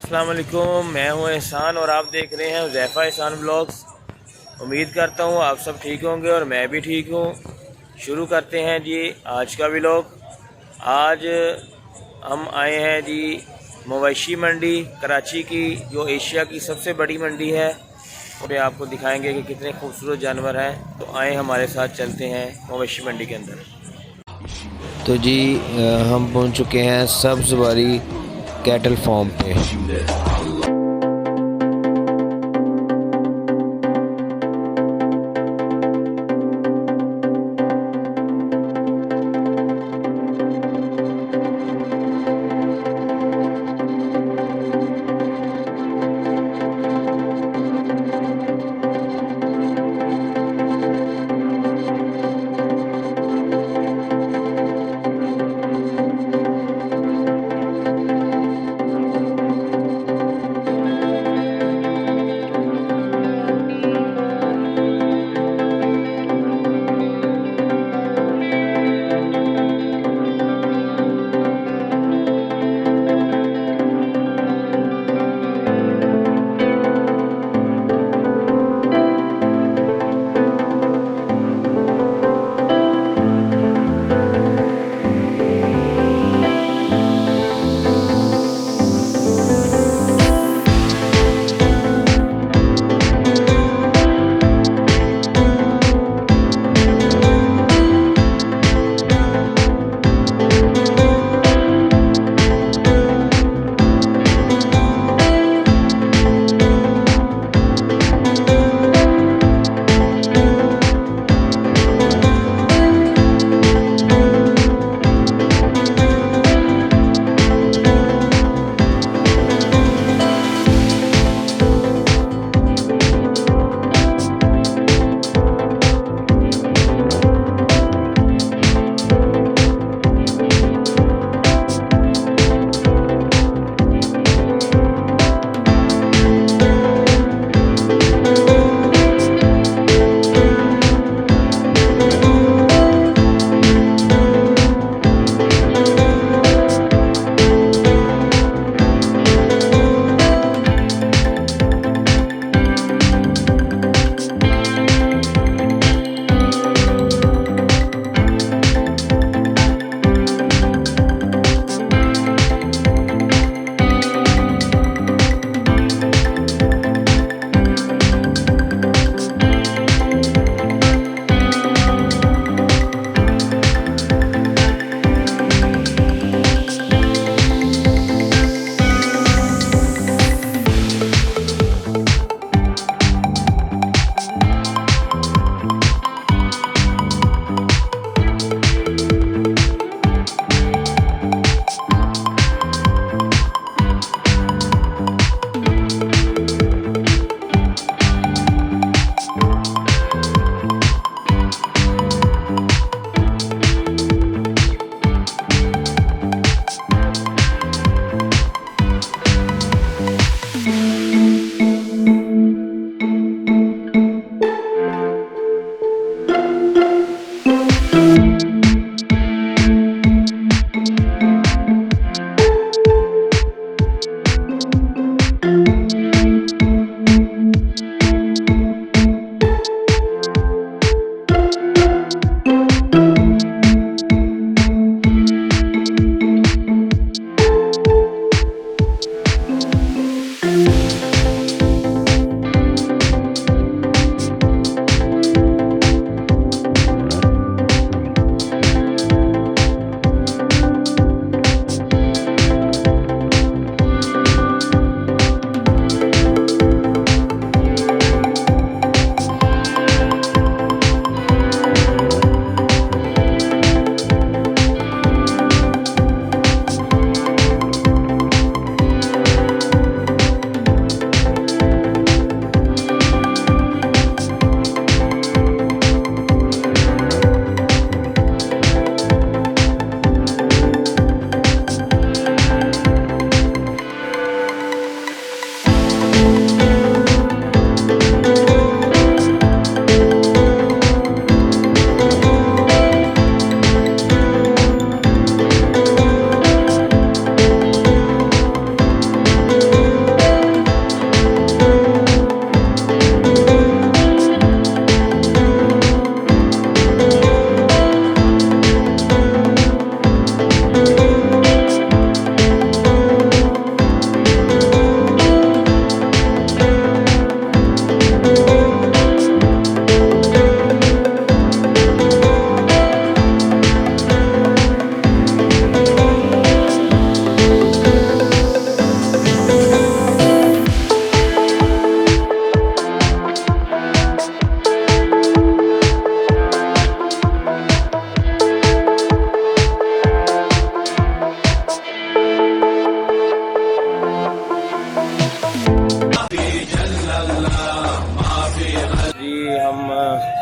अस्सलाम वालेकुम, मैं हूं एहसान और आप देख रहे हैं हुज़ैफा एहसान ब्लॉग्स। उम्मीद करता हूं आप सब ठीक होंगे और मैं भी ठीक हूं। शुरू करते हैं जी आज का व्लॉग। आज हम आए हैं जी मवेशी मंडी कराची की, जो एशिया की सबसे बड़ी मंडी है। और ये आपको दिखाएंगे कि कितने खूबसूरत जानवर हैं। तो आए हमारे साथ चलते हैं मवेशी मंडी के अंदर। तो जी हम पहुंच चुके हैं सब्ज़ बारी कैटल फार्म पे।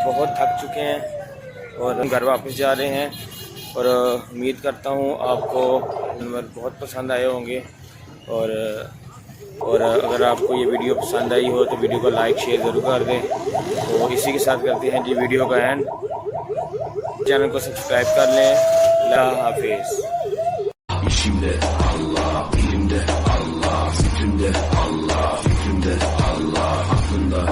बहुत थक चुके हैं और घर वापस जा रहे हैं। और उम्मीद करता हूँ आपको जानवर बहुत पसंद आए होंगे। और अगर आपको ये वीडियो पसंद आई हो तो वीडियो को लाइक शेयर ज़रूर कर दें। तो इसी के साथ करते हैं जी वीडियो का एंड। चैनल को सब्सक्राइब कर लें। अल्लाह हाफिज़। İşimde Allah, dilimde Allah, zikrimde Allah, fikrimde Allah, aklımda